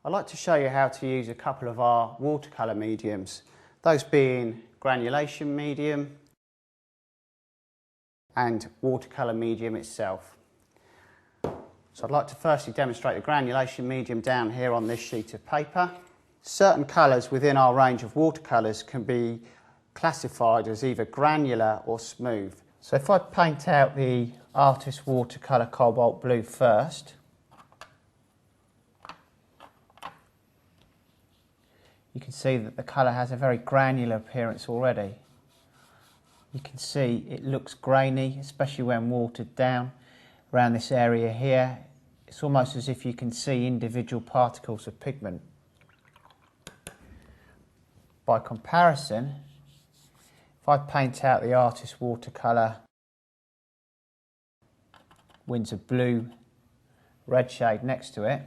I'd like to show you how to use a couple of our watercolour mediums, those being Granulation Medium and Watercolour Medium itself. So I'd like to firstly demonstrate the Granulation Medium down here on this sheet of paper. Certain colours within our range of watercolours can be classified as either granular or smooth. So if I paint out the Artist Watercolour Cobalt Blue first, you can see that the colour has a very granular appearance already. You can see it looks grainy, especially when watered down around this area here. It's almost as if you can see individual particles of pigment. By comparison, if I paint out the Artist Watercolour Winsor Blue red shade next to it,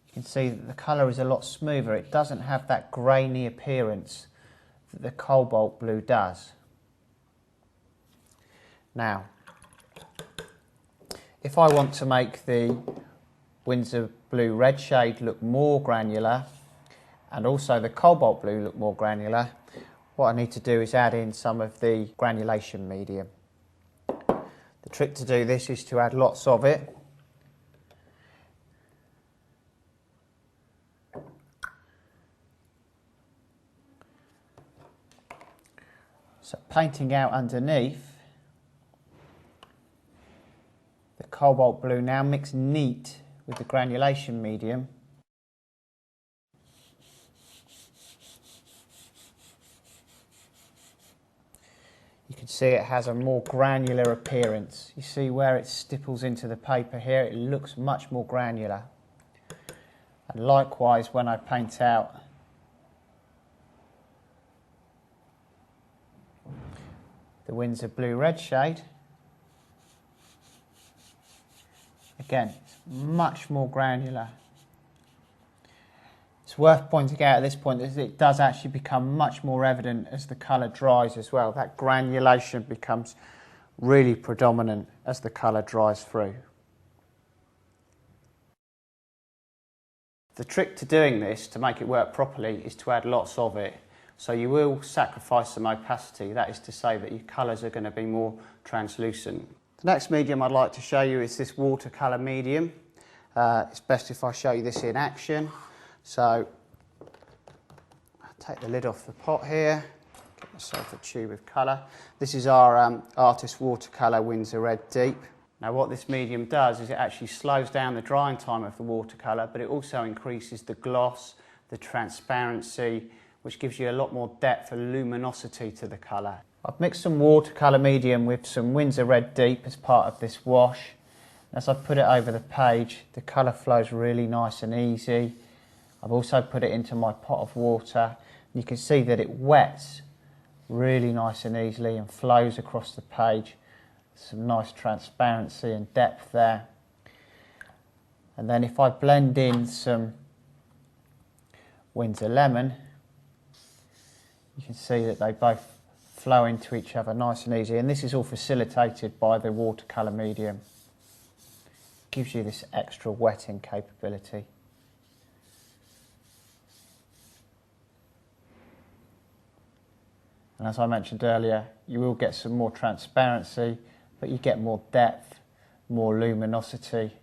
you can see that the colour is a lot smoother. It doesn't have that grainy appearance that the cobalt blue does. Now, if I want to make the Winsor Blue red shade look more granular and also the cobalt blue look more granular, what I need to do is add in some of the granulation medium. The trick to do this is to add lots of it. So painting out underneath, the cobalt blue now mixed neat with the granulation medium. You can see it has a more granular appearance. You see where it stipples into the paper here, it looks much more granular. And likewise when I paint out the Winsor Blue red shade, again, it's much more granular. It's worth pointing out at this point that it does actually become much more evident as the colour dries as well. That granulation becomes really predominant as the colour dries through. The trick to doing this, to make it work properly, is to add lots of it. So you will sacrifice some opacity, that is to say that your colours are going to be more translucent. The next medium I'd like to show you is this watercolour medium. It's best if I show you this in action. So I'll take the lid off the pot here, get myself a tube of colour. This is our Artist Watercolour Winsor Red Deep. Now what this medium does is it actually slows down the drying time of the watercolour, but it also increases the gloss, the transparency, which gives you a lot more depth and luminosity to the colour. I've mixed some watercolour medium with some Winsor Red Deep as part of this wash. As I put it over the page, the colour flows really nice and easy. I've also put it into my pot of water. You can see that it wets really nice and easily and flows across the page. Some nice transparency and depth there. And then if I blend in some Winsor Lemon, you can see that they both flow into each other nice and easy, and this is all facilitated by the watercolour medium. Gives you this extra wetting capability. And as I mentioned earlier, you will get some more transparency, but you get more depth, more luminosity.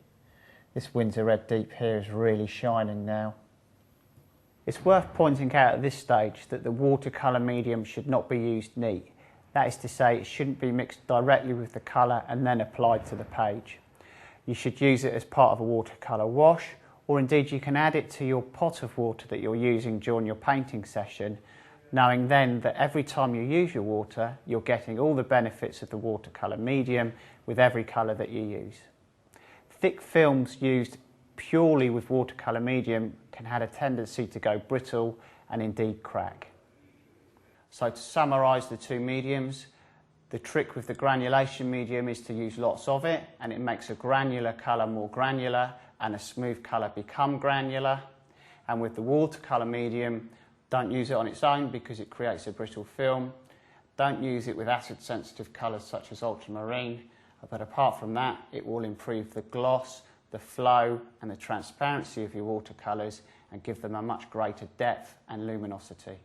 This Winsor Red Deep here is really shining now. It's worth pointing out at this stage that the watercolour medium should not be used neat. That is to say, it shouldn't be mixed directly with the colour and then applied to the page. You should use it as part of a watercolour wash, or indeed you can add it to your pot of water that you're using during your painting session, knowing then that every time you use your water, you're getting all the benefits of the watercolour medium with every colour that you use. Thick films used purely with watercolour medium can have a tendency to go brittle and indeed crack. So to summarise the two mediums, the trick with the granulation medium is to use lots of it, and it makes a granular colour more granular and a smooth colour become granular. And with the watercolour medium, don't use it on its own because it creates a brittle film. Don't use it with acid sensitive colours such as ultramarine, but apart from that, it will improve the gloss, the flow and the transparency of your watercolours and give them a much greater depth and luminosity.